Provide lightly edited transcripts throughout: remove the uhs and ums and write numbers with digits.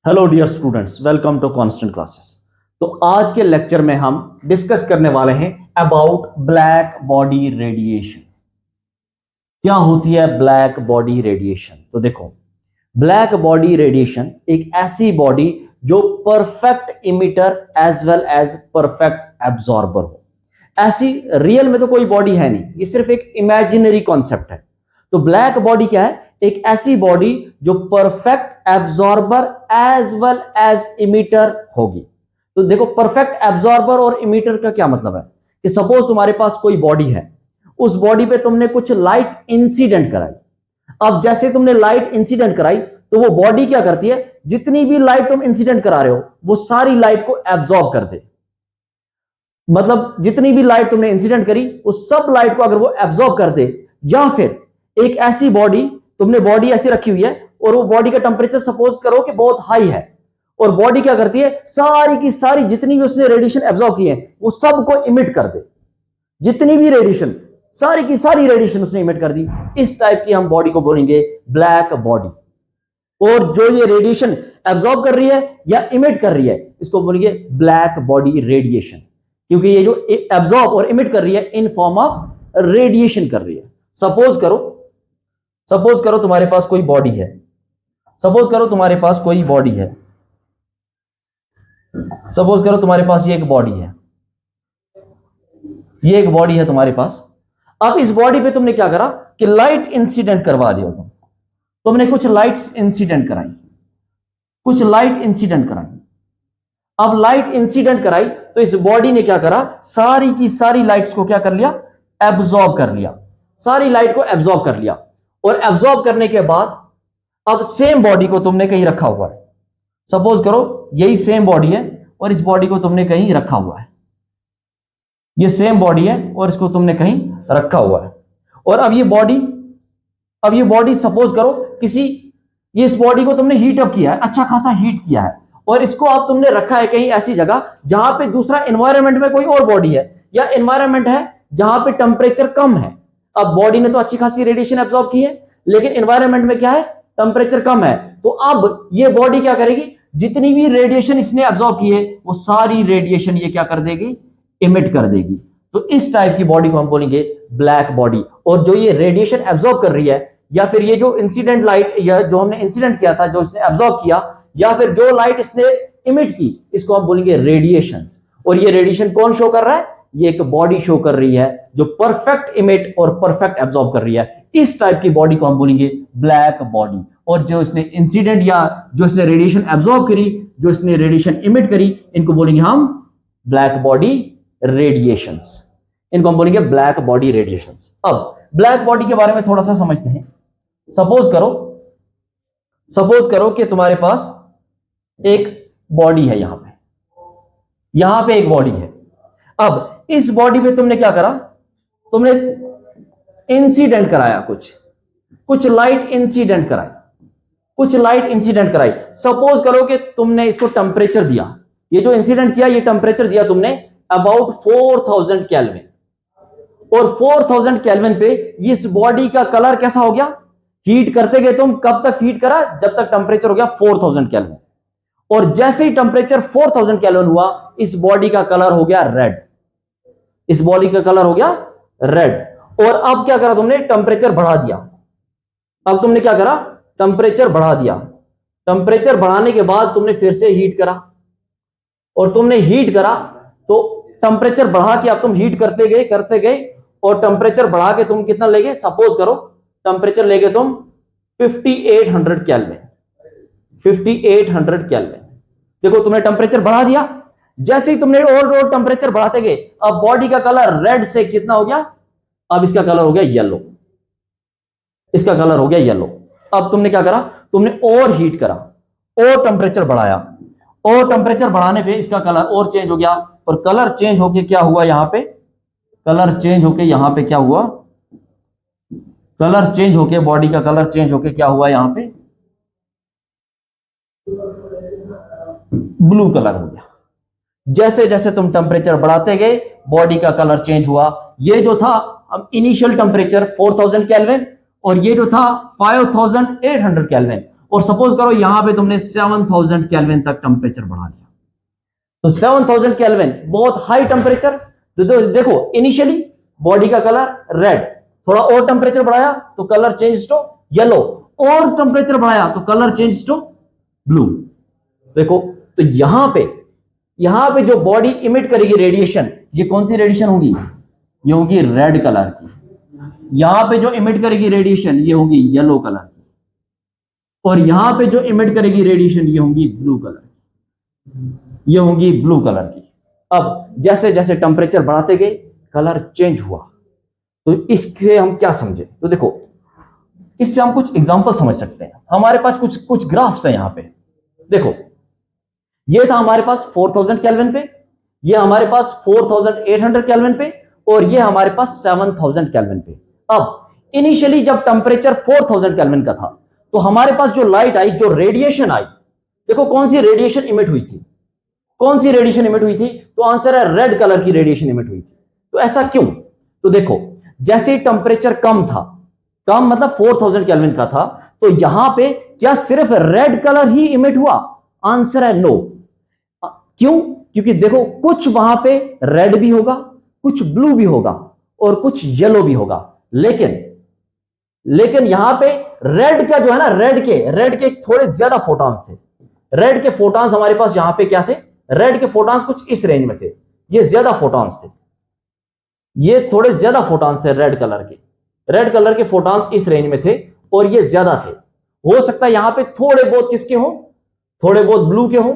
Hello dear students, welcome to Constant Classes. तो आज के लेक्चर में हम डिस्कस करने वाले हैं अबाउट ब्लैक बॉडी रेडिएशन। क्या होती है ब्लैक बॉडी रेडिएशन? तो देखो, ब्लैक बॉडी रेडिएशन एक ऐसी बॉडी जो perfect emitter as well as perfect absorber हो। ऐसी रियल में तो कोई बॉडी है नहीं, ये सिर्फ एक इमेजिनरी कॉन्सेप्ट है। तो ब्लैक बॉडी क्या है? एक ऐसी बॉडी जो perfect absorber as well as emitter होगी। तो देखो, परफेक्ट एब्जॉर्बर और इमिटर का क्या मतलब है कि सपोज तुम्हारे पास कोई बॉडी है, उस बॉडी पे तुमने कुछ लाइट इंसिडेंट कराई। अब जैसे तुमने लाइट इंसिडेंट कराई तो वो बॉडी क्या करती है, जितनी भी लाइट तुम इंसिडेंट करा रहे हो वो सारी लाइट को एब्जॉर्ब कर दे। मतलब जितनी भी लाइट तुमने इंसिडेंट करी उस सब लाइट को अगर वो एब्जॉर्ब कर दे, या फिर एक ऐसी बॉडी, तुमने बॉडी ऐसी रखी हुई है और वो बॉडी का टेंपरेचर सपोज करो कि बहुत हाई है, और बॉडी क्या करती है, सारी की सारी जितनी भी उसने रेडिएशन एब्जॉर्ब की है वो सबको इमिट कर दे। जितनी भी रेडिएशन, सारी की सारी रेडिएशन उसने इमिट कर दी। इस टाइप की हम बॉडी को बोलेंगे ब्लैक बॉडी। और जो ये रेडिएशन एब्जॉर्ब कर रही है या इमिट कर रही है, इसको बोलेंगे ब्लैक बॉडी रेडिएशन, क्योंकि ये जो एब्जॉर्ब और इमिट कर रही है इन फॉर्म ऑफ रेडिएशन कर रही है। सपोज करो तुम्हारे पास कोई बॉडी है। सपोज करो तुम्हारे पास कोई बॉडी है। सपोज करो तुम्हारे पास ये एक बॉडी है। ये एक बॉडी है तुम्हारे पास। अब इस बॉडी पे तुमने क्या करा कि लाइट इंसिडेंट करवा रहे हो। तुमने कुछ लाइट्स इंसिडेंट कराई, कुछ लाइट इंसिडेंट कराई। अब लाइट इंसिडेंट कराई तो इस बॉडी ने क्या करा, सारी की सारी लाइट्स को क्या कर लिया, एब्जॉर्ब कर लिया। सारी लाइट को एब्जॉर्ब कर लिया, और एब्जॉर्ब करने के बाद अब सेम बॉडी को तुमने कहीं रखा हुआ है। सपोज करो यही सेम बॉडी है और इस बॉडी को तुमने कहीं रखा हुआ है। ये सेम बॉडी है और इसको तुमने कहीं रखा हुआ है। और अब ये बॉडी सपोज करो किसी, ये इस बॉडी को तुमने हीट अप किया है, अच्छा खासा हीट किया है, और इसको अब तुमने रखा है कहीं ऐसी जगह जहां पे दूसरा एनवायरनमेंट में कोई और बॉडी है, या एनवायरनमेंट है जहां पे टेम्परेचर कम है। अब बॉडी ने तो अच्छी खासी रेडिएशन एब्जॉर्ब की है, लेकिन एनवायरनमेंट में क्या है, टेम्परेचर कम है। तो अब ये बॉडी क्या करेगी, जितनी भी रेडिएशन इसने एब्जॉर्ब की है वो सारी रेडिएशन ये क्या कर देगी, इमिट कर देगी। तो इस टाइप की बॉडी को हम बोलेंगे ब्लैक बॉडी। और जो ये रेडिएशन एब्जॉर्ब कर रही है, या फिर ये जो इंसिडेंट लाइट, या जो हमने इंसिडेंट किया था, जो इसने एब्जॉर्ब किया, या फिर जो लाइट इसने इमिट की, इसको हम बोलेंगे रेडिएशंस। और ये रेडिएशन कौन शो कर रहा है, ये एक बॉडी शो कर रही है जो परफेक्ट इमिट और परफेक्ट एब्जॉर्ब कर रही है। इस टाइप की बॉडी को हम बोलेंगे ब्लैक बॉडी। और जो इसने इंसिडेंट या जो इसने रेडिएशन एब्जॉर्ब करी, जो इसने रेडिएशन इमिट करी, इनको बोलेंगे हम ब्लैक बॉडी रेडिएशंस। इनको हम बोलेंगे ब्लैक बॉडी रेडिएशंस। अब ब्लैक बॉडी के बारे में थोड़ा सा समझते हैं। सपोज करो कि तुम्हारे पास एक बॉडी है, यहां पे एक बॉडी है। अब इस बॉडी पे तुमने क्या करा, तुमने इंसिडेंट कराया, कुछ लाइट इंसिडेंट कराई, कुछ लाइट इंसिडेंट कराई। सपोज करो कि तुमने इसको टेंपरेचर दिया, ये जो इंसिडेंट किया ये टेंपरेचर दिया तुमने अबाउट 4000 केल्विन। और 4000 केल्विन पे इस बॉडी का कलर कैसा हो गया, हीट करते गए तुम, कब तक हीट करा, जब तक टेंपरेचर हो गया 4000 केल्विन। और जैसे ही टेंपरेचर 4000 केल्विन हुआ, इस बॉडी का कलर हो गया रेड। इस बॉडी का कलर हो गया रेड। और अब क्या करा तुमने, टेंपरेचर बढ़ा दिया। अब तुमने क्या करा, टेंपरेचर बढ़ा दिया। टेंपरेचर बढ़ाने के बाद तुमने फिर से हीट करा, और तुमने हीट करा तो टेंपरेचर बढ़ा के अब तुम हीट करते गए, और टेंपरेचर बढ़ा के तुम कितना ले गए, सपोज करो टेंपरेचर ले गए तुम 5800 केल्विन। 5800 केल्विन। देखो तुमने टेंपरेचर बढ़ा दिया, जैसे ही तुमने और टेंपरेचर बढ़ाते गए, अब बॉडी का कलर रेड से कितना हो गया, अब इसका कलर हो गया येलो। इसका कलर हो गया येलो। अब तुमने क्या करा, तुमने और हीट करा, और टेंपरेचर बढ़ाया, और टेंपरेचर बढ़ाने पे इसका कलर और चेंज हो गया। और कलर चेंज होके क्या हुआ, यहां पे कलर चेंज होके, यहां पे क्या हुआ, कलर चेंज होके, बॉडी का कलर चेंज होके क्या हुआ, यहां पे ब्लू कलर हो गया। जैसे जैसे तुम टेंपरेचर बढ़ाते गए बॉडी का कलर चेंज हुआ। ये जो था इनिशियल टेंपरेचर 4000 केल्विन, और ये जो था 5800 केल्विन, और सपोज करो यहां पे तुमने 7000 केल्विन तक टेम्परेचर बढ़ा दिया, तो 7000 केल्विन बहुत हाई टेम्परेचर। तो देखो इनिशियली बॉडी का कलर रेड, थोड़ा और टेम्परेचर बढ़ाया तो कलर चेंज टू येलो, और टेम्परेचर बढ़ाया तो कलर चेंज टू ब्लू। देखो तो यहां पे जो बॉडी इमिट करेगी रेडिएशन, ये कौन सी रेडिएशन होगी? ये होगी रेड कलर की। यहां पे जो इमिट करेगी रेडिएशन ये होगी येलो कलर की, और यहां पे जो इमिट करेगी रेडिएशन ये होगी ब्लू कलर की, ये होगी ब्लू कलर की। अब जैसे जैसे टेम्परेचर बढ़ाते गए कलर चेंज हुआ, तो इससे हम क्या समझे? तो देखो इससे हम कुछ एग्जांपल समझ सकते हैं। हमारे पास कुछ ग्राफ्स है यहां पे। देखो ये था हमारे पास 4000 केल्विन पे, ये हमारे पास 4800 केल्विन पे, और ये हमारे पास 7000 केल्विन पे। अब इनिशियली जब टेम्परेचर 4000 केल्विन का था तो हमारे पास जो लाइट आई, जो रेडिएशन आई, देखो कौन सी रेडिएशन इमिट हुई थी? कौन सी रेडिएशन इमिट हुई थी? तो आंसर है रेड कलर की रेडिएशन इमिट हुई थी। तो ऐसा क्यों? तो देखो जैसे टेम्परेचर कम था, कम मतलब 4000 केल्विन का था, तो यहां पे क्या सिर्फ रेड कलर ही इमिट हुआ? आंसर है नो। क्यों? क्योंकि देखो कुछ वहां पे रेड भी होगा, कुछ ब्लू भी होगा, और कुछ येलो भी होगा, लेकिन यहां पे रेड का जो है ना, रेड के थोड़े ज्यादा फोटॉन्स थे। रेड के फोटॉन्स हमारे पास यहां पे क्या थे? रेड के फोटॉन्स कुछ इस रेंज में थे, ये ज्यादा फोटॉन्स थे, ये थोड़े ज्यादा फोटॉन्स थे रेड कलर के फोटॉन्स इस रेंज में थे और ये ज्यादा थे। हो सकता है यहां पे थोड़े बहुत किसके हो? थोड़े बहुत ब्लू के हो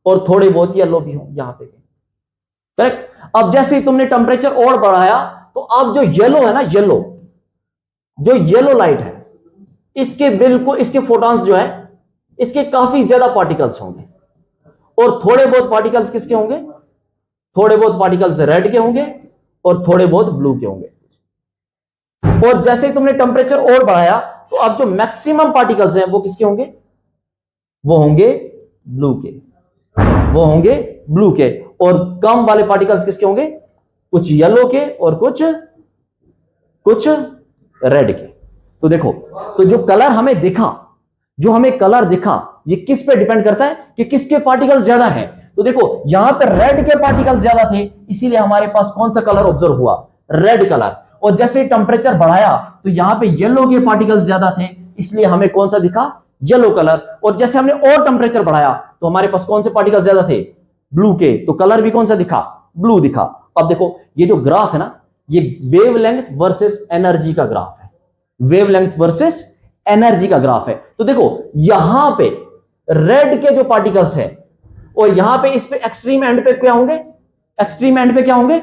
और थोड़े बहुत येलो भी हो यहां पे, करेक्ट। अब जैसे ही तुमने टेम्परेचर और बढ़ाया तो अब जो येलो है ना, जो येलो लाइट है, इसके बिल्कुल इसके फोटॉन्स जो है, इसके काफी ज्यादा पार्टिकल्स होंगे, और थोड़े बहुत पार्टिकल्स किसके होंगे? थोड़े बहुत पार्टिकल्स रेड के होंगे और थोड़े बहुत ब्लू के होंगे। और जैसे ही तुमने टेम्परेचर और बढ़ाया तो अब जो मैक्सिमम पार्टिकल्स हैं वो किसके होंगे? वो होंगे ब्लू के, वो होंगे ब्लू के, और कम वाले पार्टिकल्स किसके होंगे? कुछ येलो के और कुछ रेड के। तो देखो, तो जो कलर हमें दिखा, जो हमें कलर दिखा, ये किस पे डिपेंड करता है कि किसके पार्टिकल्स ज्यादा हैं। तो देखो यहां पर रेड के पार्टिकल्स ज्यादा थे, इसीलिए हमारे पास कौन सा कलर ऑब्जर्व हुआ? Red colour. और जैसे टेम्परेचर बढ़ाया तो यहां पे येलो के पार्टिकल्स ज्यादा थे, इसलिए हमें कौन सा दिखा? Yellow colour. और जैसे हमने और टेम्परेचर बढ़ाया तो हमारे पास कौन से पार्टिकल्स ज्यादा थे? ब्लू के, तो कलर भी कौन सा दिखा? ब्लू दिखा। अब देखो ये जो ग्राफ है ना, ये वेवलेंथ वर्सेस एनर्जी का ग्राफ है, वेवलेंथ वर्सेस एनर्जी का ग्राफ है। तो देखो यहां पे रेड के जो पार्टिकल्स है, और यहां पे इस पे एक्सट्रीम एंड पे क्या होंगे? एक्सट्रीम एंड पे क्या होंगे?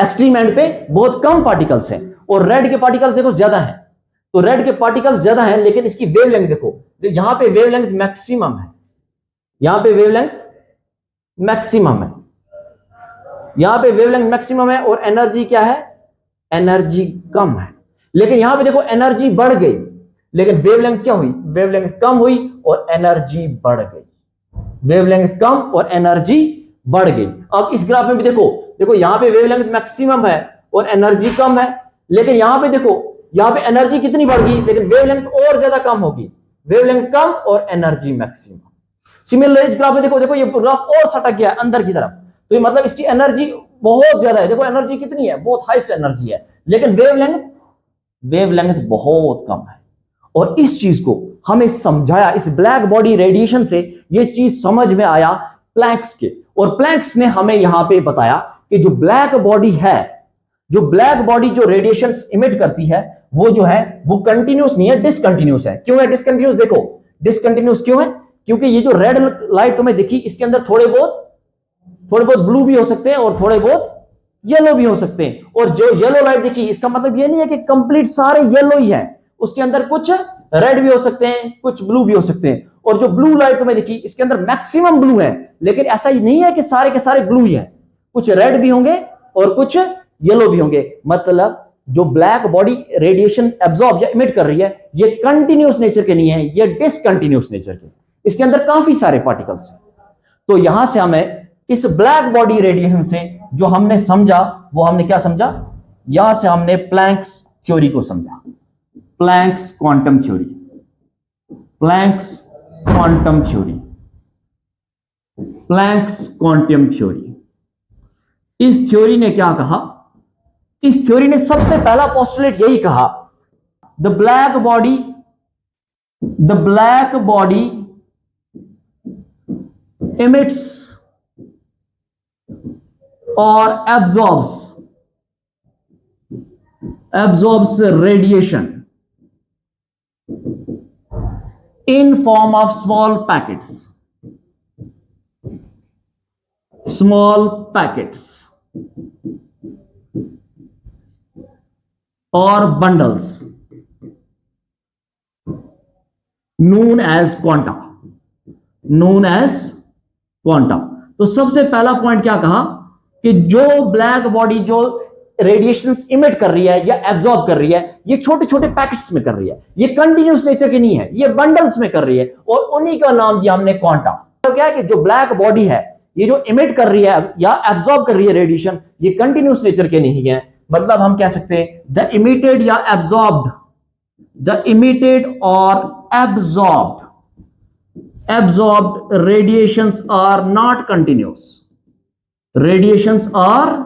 एक्सट्रीम एंड पे बहुत कम पार्टिकल्स हैं, और रेड के पार्टिकल्स देखो ज्यादा हैं। तो रेड के पार्टिकल्स ज्यादा हैं, लेकिन इसकी वेवलेंथ देखो, यहां पे वेवलेंथ मैक्सिमम है, यहां पे वेवलेंथ मैक्सिमम है, यहां पे वेवलेंथ मैक्सिमम है, और एनर्जी क्या है? एनर्जी कम है। लेकिन यहां पे देखो एनर्जी बढ़ गई, लेकिन वेवलेंथ क्या हुई? वेवलेंथ कम हुई और एनर्जी बढ़ गई, वेवलेंथ कम और एनर्जी बढ़ गई। अब इस ग्राफ में भी देखो, देखो यहां पे वेवलेंथ मैक्सिमम है और एनर्जी कम है, लेकिन यहां पे देखो, यहां पे एनर्जी कितनी बढ़ गई, लेकिन वेवलेंथ और ज्यादा कम होगी, वेवलेंथ कम और एनर्जी मैक्सिमम। सिमिलर इस ग्राफ में देखो, देखो ये ग्राफ और सटक गया अंदर की तरफ, तो ये मतलब इसकी एनर्जी बहुत ज्यादा है। देखो एनर्जी कितनी है? बहुत हाईएस्ट एनर्जी है, लेकिन वेवलेंथ बहुत कम है। और इस चीज को हमें समझाया, इस ब्लैक बॉडी रेडिएशन से ये चीज समझ में आया प्लैंक्स के, और प्लैंक्स ने हमें यहां पे बताया कि जो ब्लैक बॉडी है, जो ब्लैक बॉडी जो रेडिएशन इमिट करती है, वो जो है वो कंटिन्यूस नहीं है, डिसकंटिन्यूस है। क्यों है डिसकंटिन्यूस? देखो डिसकंटिन्यूस क्यों है? क्योंकि ये जो रेड लाइट तुम्हें दिखी, इसके अंदर थोड़े बहुत ब्लू भी हो सकते हैं और थोड़े बहुत येलो भी हो सकते हैं। और जो येलो लाइट दिखी, इसका मतलब ये नहीं है कि कंप्लीट सारे येलो ही है, उसके अंदर कुछ रेड भी हो सकते हैं, कुछ ब्लू भी हो सकते हैं। और जो ब्लू लाइट तुम्हें दिखी, इसके अंदर मैक्सिमम ब्लू है, लेकिन ऐसा ही नहीं है कि सारे के सारे ब्लू ही है, कुछ रेड भी होंगे और कुछ येलो भी होंगे। मतलब जो ब्लैक बॉडी रेडिएशन एब्जॉर्ब या इमिट कर रही है, ये कंटिन्यूस नेचर के नहीं है, ये डिसकंटिन्यूस नेचर के, इसके अंदर काफी सारे पार्टिकल्स हैं। तो यहां से हमें इस ब्लैक बॉडी रेडिएशन से जो हमने समझा, वो हमने क्या समझा? यहां से हमने प्लैंक्स थ्योरी को समझा, Planck's quantum theory. Planck's quantum theory, Planck's quantum theory. इस थ्योरी ने क्या कहा? इस थ्योरी ने सबसे पहला पोस्टुलेट यही कहा, the black body emits or absorbs radiation in form of small packets or bundles known as quanta। तो सबसे पहला पॉइंट क्या कहा कि जो ब्लैक बॉडी जो रेडिएशंस इमिट कर रही है या एब्जॉर्ब कर रही है, ये छोटे छोटे पैकेट्स में कर रही है, ये कंटिन्यूस नेचर की नहीं है, ये बंडल्स में कर रही है, और उन्हीं का नाम दिया हमने क्वांटा। तो क्या है कि जो ब्लैक बॉडी है, ये जो इमिट कर रही है या एब्जॉर्ब कर रही है रेडिएशन, ये कंटिन्यूस नेचर के नहीं है। मतलब हम कह सकते हैं द इमिटेड या एब्जॉर्ब्ड, द इमिटेड और absorbed radiations are not continuous, radiations are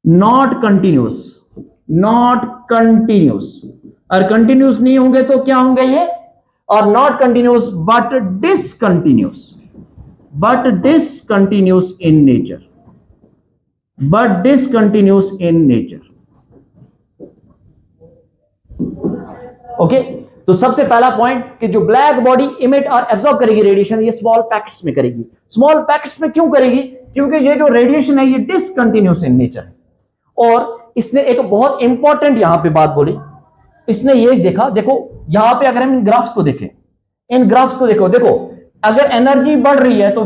not continuous और continuous नहीं होंगे तो क्या होंगे ये? और not continuous but discontinuous in nature, okay. तो सबसे पहला पॉइंट कि जो ब्लैक बॉडी इमिट और एब्जॉर्ब करेगी रेडिएशन, ये स्मॉल पैकेट्स में करेगी। स्मॉल पैकेट्स में क्यों करेगी? क्योंकि ये जो रेडिएशन है ये डिसकंटिन्यूअस इन नेचर है। और इसने एक बहुत इंपॉर्टेंट यहां पे बात बोली, इसने ये देखा, देखो यहां पे अगर हम इन ग्राफ्स को देखें, देखो अगर एनर्जी बढ़ रही है तो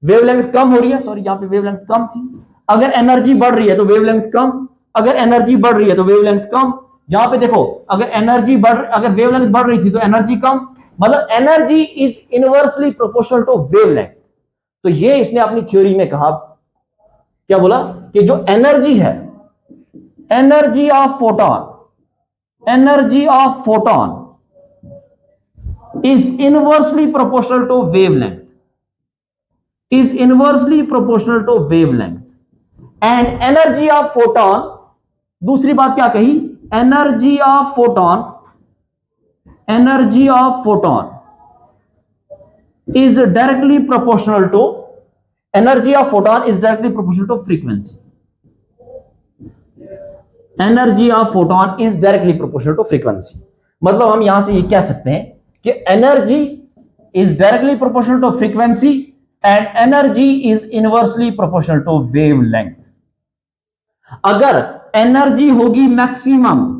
वेवलेंथ कम हो रही है, सॉरी यहां पे वेवलेंथ कम थी। अगर एनर्जी बढ़ रही है तो वेवलेंथ कम, अगर एनर्जी बढ़ रही है तो वेवलेंथ कम। यहां पे देखो अगर वेवलेंथ बढ़ रही थी तो एनर्जी कम, मतलब energy is inversely proportional to wavelength. तो ये इसने अपनी थ्योरी में कहा, क्या बोला कि जो एनर्जी है, energy of photon is inversely proportional to wavelength, and energy of photon, दूसरी बात क्या कही? energy of photon is directly proportional to frequency. मतलब हम यहां से ये कह सकते हैं कि energy is directly proportional to frequency and energy is inversely proportional to wavelength. अगर एनर्जी होगी मैक्सिमम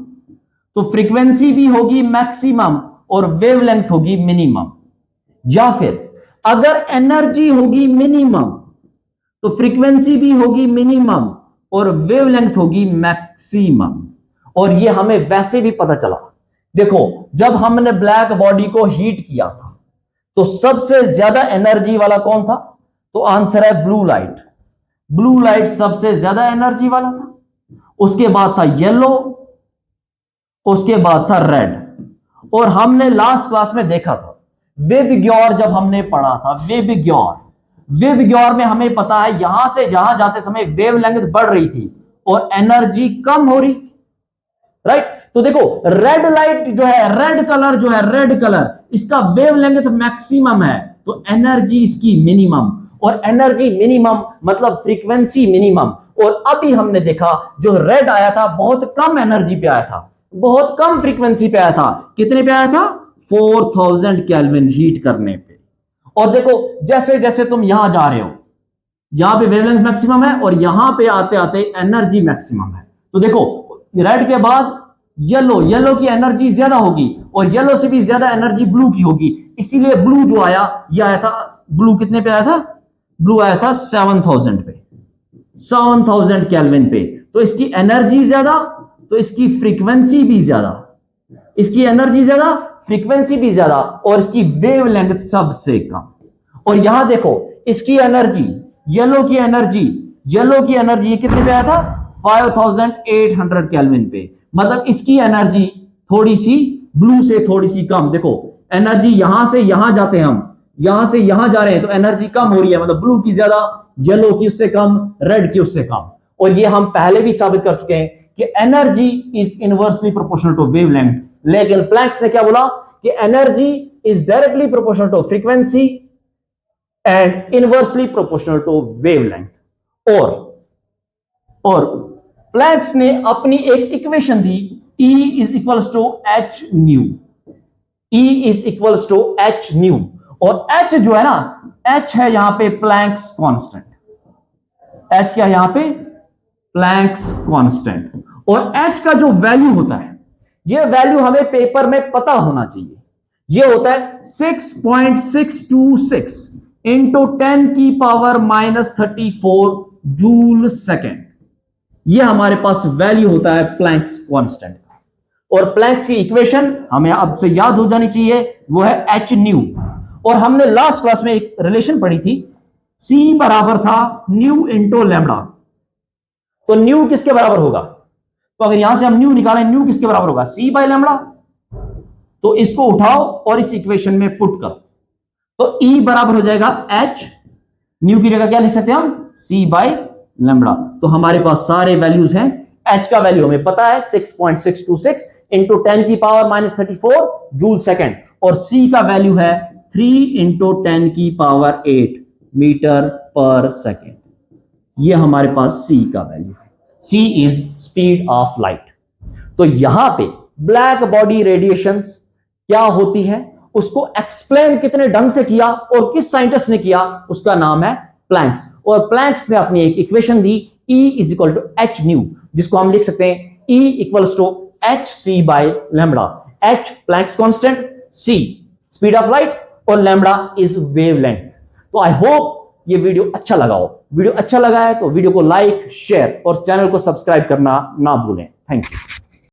तो फ्रीक्वेंसी भी होगी मैक्सिमम और वेवलेंथ होगी मिनिमम, या फिर अगर एनर्जी होगी मिनिमम तो फ्रीक्वेंसी भी होगी मिनिमम और वेवलेंथ होगी मैक्सिमम। और ये हमें वैसे भी पता चला, देखो जब हमने ब्लैक बॉडी को हीट किया था तो सबसे ज्यादा एनर्जी वाला कौन था? तो आंसर है ब्लू लाइट सबसे ज्यादा एनर्जी वाला था। उसके बाद था येलो, उसके बाद था रेड। और हमने लास्ट क्लास में देखा था वेबग्योर, जब हमने पढ़ा था वेबग्योर में हमें पता है यहां से जहां जाते समय वेवलेंथ बढ़ रही थी और एनर्जी कम हो रही थी, राइट। तो देखो रेड लाइट जो है, रेड कलर इसका वेवलेंथ मैक्सिमम है तो एनर्जी इसकी मिनिमम, और एनर्जी मिनिमम मतलब फ्रीक्वेंसी मिनिमम। और अभी हमने देखा जो रेड आया था बहुत कम एनर्जी पे आया था, बहुत कम फ्रीक्वेंसी पे आया था। कितने पे आया था? 4000 केल्विन हीट करने पे। और देखो जैसे जैसे तुम यहां जा रहे हो, यहां पे वेवलेंथ मैक्सिमम है और यहां पे आते आते एनर्जी मैक्सिमम है। तो देखो रेड के बाद येलो की एनर्जी ज्यादा होगी और येलो से भी ज्यादा एनर्जी ब्लू की होगी, इसीलिए ब्लू जो आया, ये आया था ब्लू कितने पे आया था? ब्लू आया था 7000 केल्विन पे। तो इसकी एनर्जी ज्यादा तो इसकी फ्रीक्वेंसी भी ज्यादा, और इसकी वेवलेंथ सबसे कम। और यहां देखो इसकी एनर्जी, येलो की एनर्जी कितने पे आया था? 5800 केल्विन पे। मतलब इसकी एनर्जी थोड़ी सी ब्लू से थोड़ी सी कम। देखो एनर्जी यहां से यहां जाते हैं, हम यहां से यहां जा रहे हैं तो एनर्जी कम हो रही है, मतलब ब्लू की ज्यादा, येलो की उससे कम, रेड की उससे कम। और ये हम पहले भी साबित कर चुके हैं कि energy is inversely proportional to wavelength. लेकिन प्लैंक्स ने क्या बोला कि energy is directly proportional to frequency and inversely proportional to wavelength. और प्लैंक्स ने अपनी एक इक्वेशन दी, E is equals to H nu. E is equals to H nu, और H जो है ना, H है यहां पे प्लैंक्स कांस्टेंट। H क्या है यहां पे? Planck's constant. और H का जो वैल्यू होता है, ये वैल्यू हमें पेपर में पता होना चाहिए। ये होता है 6.626 इंटू 10⁻⁻34 जूल सेकेंड। ये हमारे पास वैल्यू होता है प्लैंक्स कांस्टेंट। और प्लैंक्स की इक्वेशन हमें अब से याद हो जानी चाहिए, वो है एच न्यू। और हमने लास्ट क्लास में एक रिलेशन पढ़ी थी, C बराबर था न्यू इंटू लैम्डा। तो न्यू किसके बराबर होगा? तो अगर यहां से हम न्यू निकालें, न्यू किसके बराबर होगा? C by lambda. तो इसको उठाओ और इस इक्वेशन में पुट करो, तो E बराबर हो जाएगा H, न्यू की जगह क्या लिख सकते हैं हम? C by lambda. तो हमारे पास सारे वैल्यूज हैं। H का वैल्यू हमें पता है 6.626 इंटू 10⁻⁻34 जूल सेकेंड, और C का वैल्यू है 3 इंटू 10⁸ मीटर पर सेकेंड। ये हमारे पास C का वैल्यू है। C is speed of light. तो यहां पे ब्लैक बॉडी रेडिएशंस क्या होती है, उसको एक्सप्लेन कितने ढंग से किया और किस साइंटिस्ट ने किया, उसका नाम है प्लैंक्स। और प्लैंक्स ने अपनी एक इक्वेशन दी, E is equal to H nu, जिसको हम लिख सकते हैं E equals to H C by lambda. H Planck's constant, C speed of light, और लैम्डा इज वेवलेंथ। तो आई होप ये वीडियो अच्छा लगा हो। वीडियो अच्छा लगा है तो वीडियो को लाइक, शेयर और चैनल को सब्सक्राइब करना ना भूलें। Thank you.